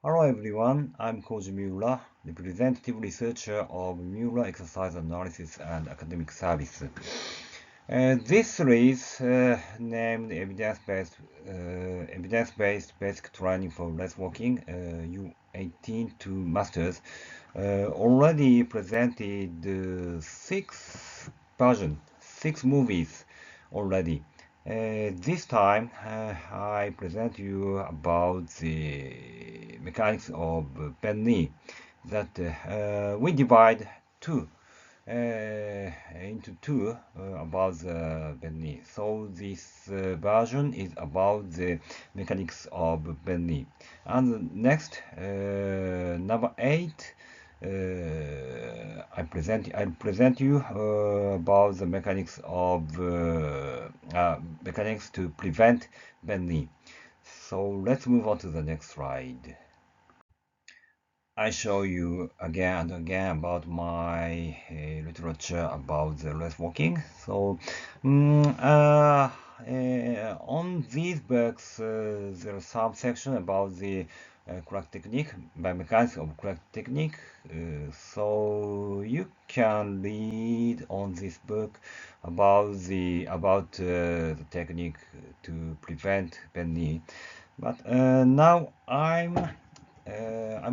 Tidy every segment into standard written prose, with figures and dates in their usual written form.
Hello everyone, I'm Koji Miura, representative researcher of Miura Exercise Analysis and Academic Service. This series, named Evidence-Based Basic Training for Racewalking U18 to Masters, already presented six movies already. This time I present you about the mechanics of penny that we divide into two about the penny. So this version is about the mechanics of penny. And next, number 8. I'll present you about the mechanics to prevent penny. So let's move on to the next slide. I show you again and again about my literature about the racewalking. So on these books there are some section about the correct technique, biomechanics of correct technique. So you can read on this book about the technique to prevent penny. But now I'm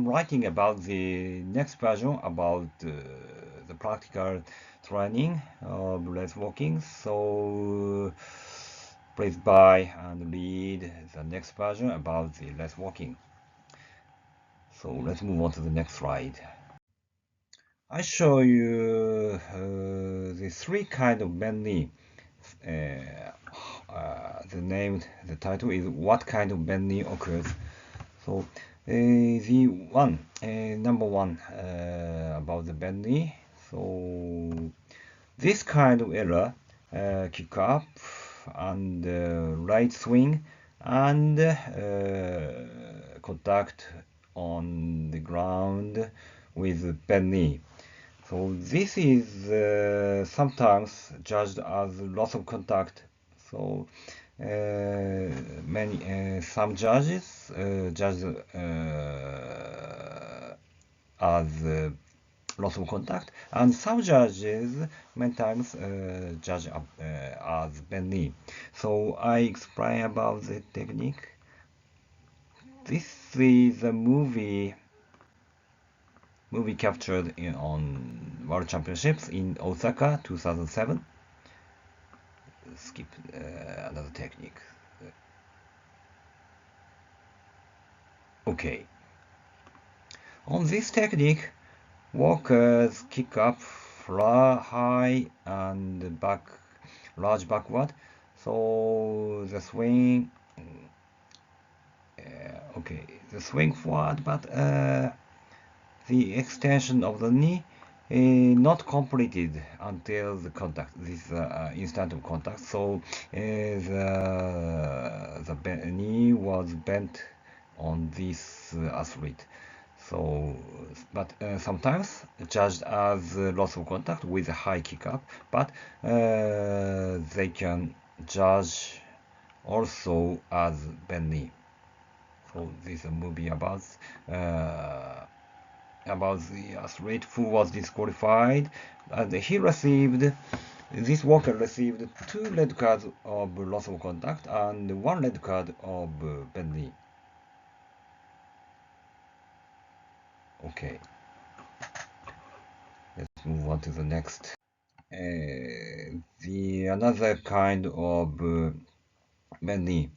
writing about the next version about the practical training of racewalking. So please buy and read the next version about the racewalking. So let's move on to the next slide. I show you the three kind of penny. The title is "What kind of penny occurs?" So number one about the penny. So this kind of error, kick up and right swing and contact on the ground with penny. So this is sometimes judged as loss of contact. So some judges judge as loss of contact, and some judges many times judge as penny. So I explain about the technique. This is a movie captured on World Championships in Osaka 2007. Skip another technique. Okay. On this technique, walkers kick up high and large backward. So the swing, the swing forward, but the extension of the knee not completed until the contact. This instant of contact. So the knee was bent on this athlete. So, but sometimes judged as loss of contact with a high kick up, but they can judge also as penny. So this is a movie about the athlete who was disqualified, and this walker received 2 red cards of loss of contact and 1 red card of penny. Okay, let's move on to the next. The another kind of penny.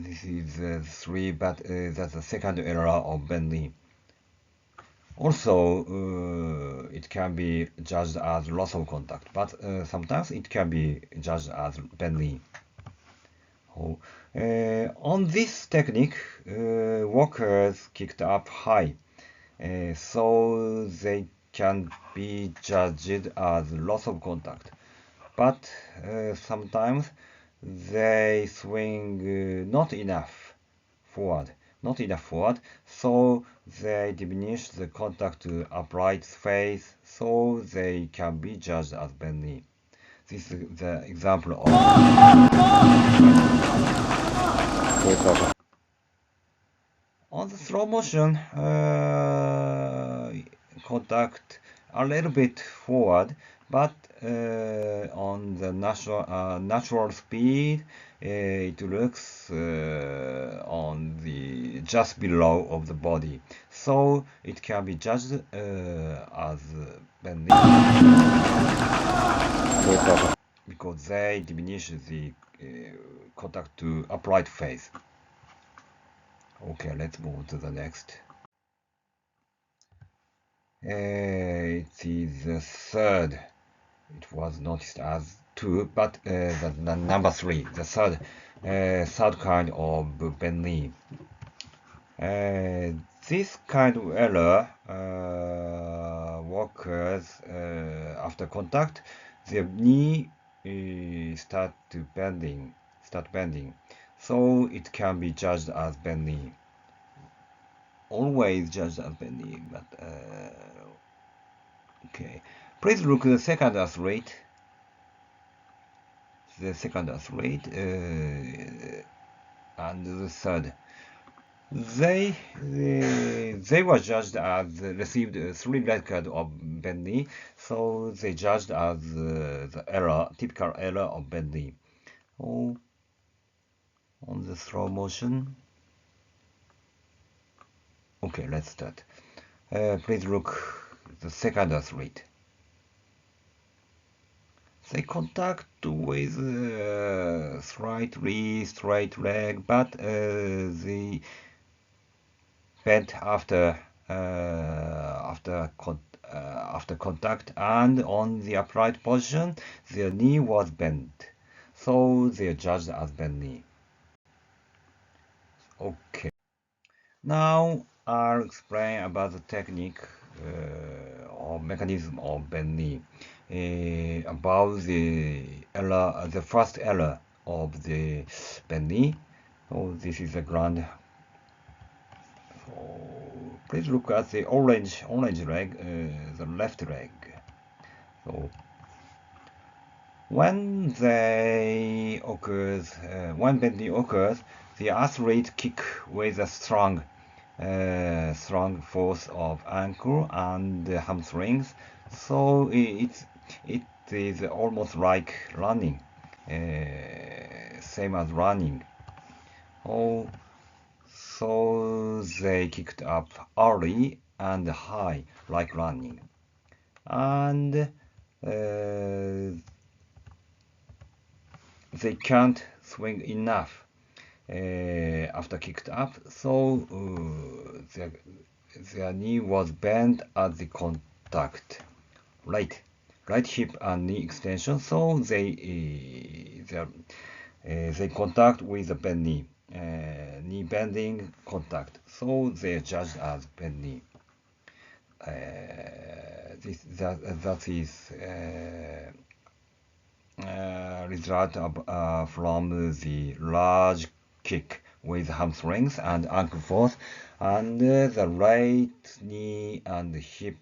This is 3, but that's the second era of penny. Also, it can be judged as loss of contact, but sometimes it can be judged as penny. On this technique, walkers kicked up high, so they can be judged as loss of contact. But sometimes they swing not enough forward, so they diminish the contact to upright face, so they can be judged as penny. This is the example of On the slow motion, contact a little bit forward, but on the natural speed, it looks on the just below of the body, so it can be judged as bending because they diminish the contact to upright phase. Okay, let's move to the next. It is the third. It was noticed as two, but the number three, the third kind of bend knee. This kind of error occurs after contact. The knee start bending, so it can be judged as bend knee. Always judged as bend knee, but okay. Please look at the second athlete. And the third. They were judged as received 3 red cards of bend knee, so they judged as the typical error of bend knee. Oh, on the slow motion. Okay, let's start. Please look the second athlete. They contact with slightly straight leg, but they bent after contact, and on the upright position, their knee was bent, so they are judged as bent knee. Okay. Now I'll explain about the technique or mechanism of bend knee. About the first error of the bend knee. So this is the ground. So please look at the orange leg, the left leg. So when bend knee occurs, the athlete kick with a strong force of ankle and hamstrings. So it is almost like running, same as running. Oh, so they kicked up early and high like running, and they can't swing enough after kicked up, so their knee was bent at the contact. Right hip and knee extension, so they contact with the bend knee, knee bending contact, so they are judged as bend knee. That is result from the large kick with hamstrings and ankle force, and the right knee and hip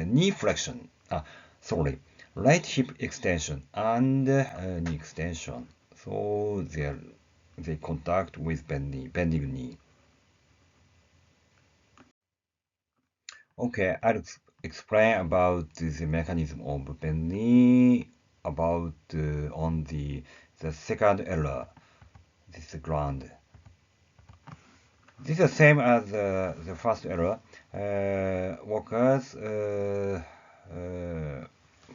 knee flexion. Right hip extension and knee extension. So they contact with bending knee. Okay, I'll explain about the mechanism of bend knee about on the second error. This ground. This is the same as the first error. Walkers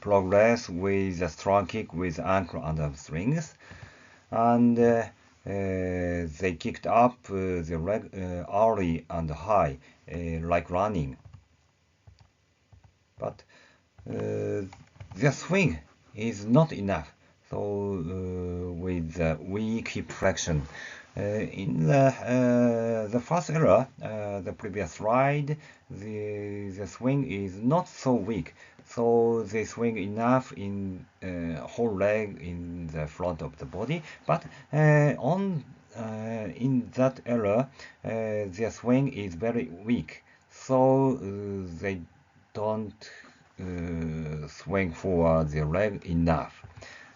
progress with a strong kick with ankle and hamstrings, and they kicked up the leg early and high like running. But their swing is not enough. So with the weak hip flexion, in the first error, the previous slide, the swing is not so weak. So they swing enough in whole leg in the front of the body, but in that error, their swing is very weak. So they don't swing forward their leg enough,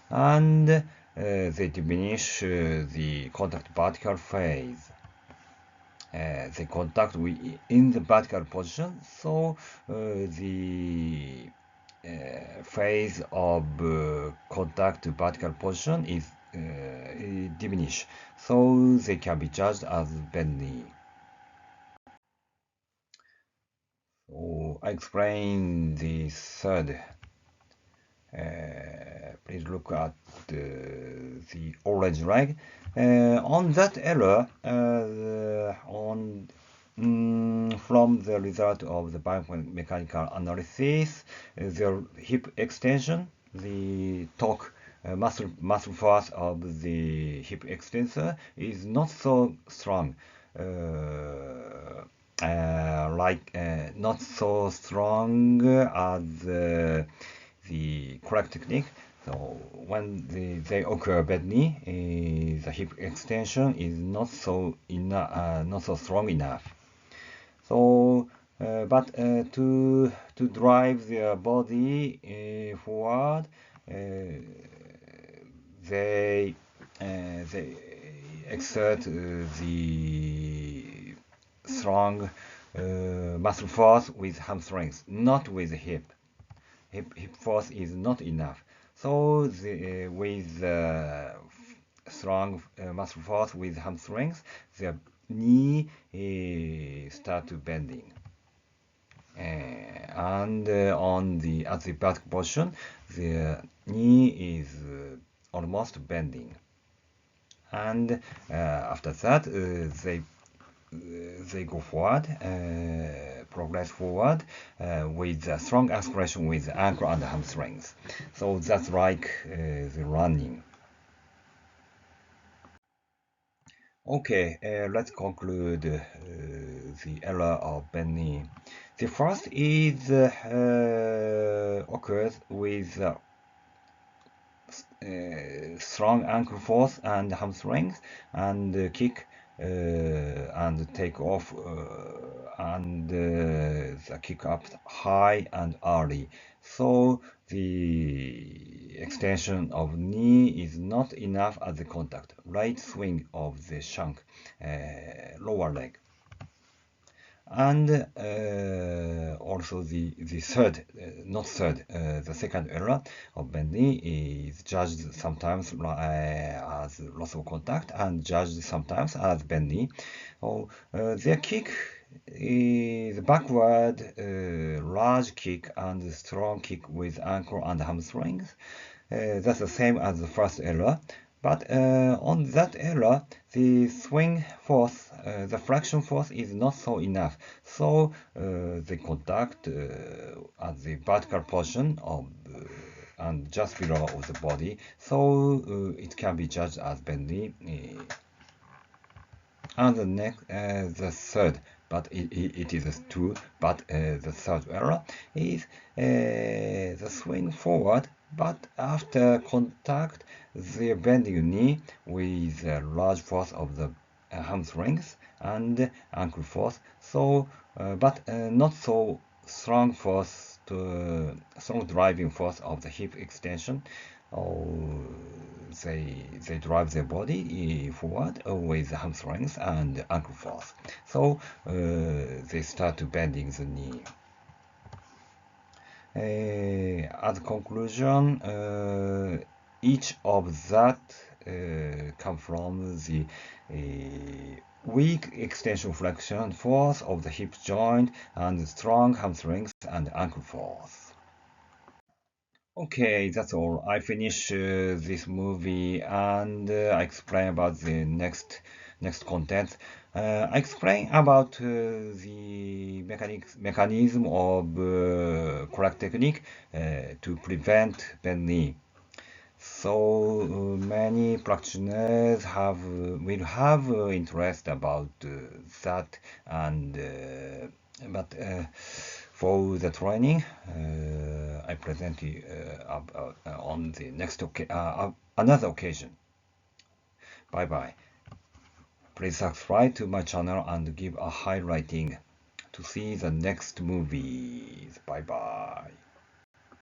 and they diminish the contact vertical phase. the contact in the vertical position, so the phase of contact to vertical position is diminished, so they can be judged as bending. So I explain the third. Please look at the orange line. On that error, from the result of the biomechanical analysis, the hip extension, the torque muscle force of the hip extensor is not so strong. Not so strong as the correct technique. So when they occur badly, the hip extension is not so strong enough. So, to drive their body forward, they they exert the strong muscle force with hamstrings, not with the hip. Hip force is not enough. So with strong muscle force with hamstrings, the knee start bending. And at the back position, the knee is almost bending. And after that, they go forward, progress forward with a strong acceleration with ankle and hamstrings. So that's like the running. Okay, let's conclude the error of bending. The first is occurs with strong ankle force and hamstrings and kick and take off and the kick up high and early. So the extension of knee is not enough at the contact. Right swing of the shank, lower leg. And also the third, not third, the second error of bending is judged sometimes as loss of contact and judged sometimes as bending. So their kick is backward, large kick and strong kick with ankle and hamstrings. That's the same as the first error. But on that error, the swing force, the friction force is not so enough. So the contact at the vertical portion of and just below of the body, so it can be judged as bending. And the third, but it is two. But the third error is the swing forward, but after contact, the bending knee with a large force of the hamstrings and ankle force. So, but not so strong force strong driving force of the hip extension. Oh, they drive their body forward with the hamstrings and ankle force. So they start bending the knee. As a conclusion, each of that come from the weak extension flexion force of the hip joint and strong hamstrings and ankle force. Okay, that's all. I finish this movie and I explain about the next content. I explain about the mechanism of correct technique to prevent bending. So many practitioners will have interest about that, and but for the training, I present you on the another occasion. Bye bye. Please subscribe to my channel and give a high rating to see the next movies. Bye bye.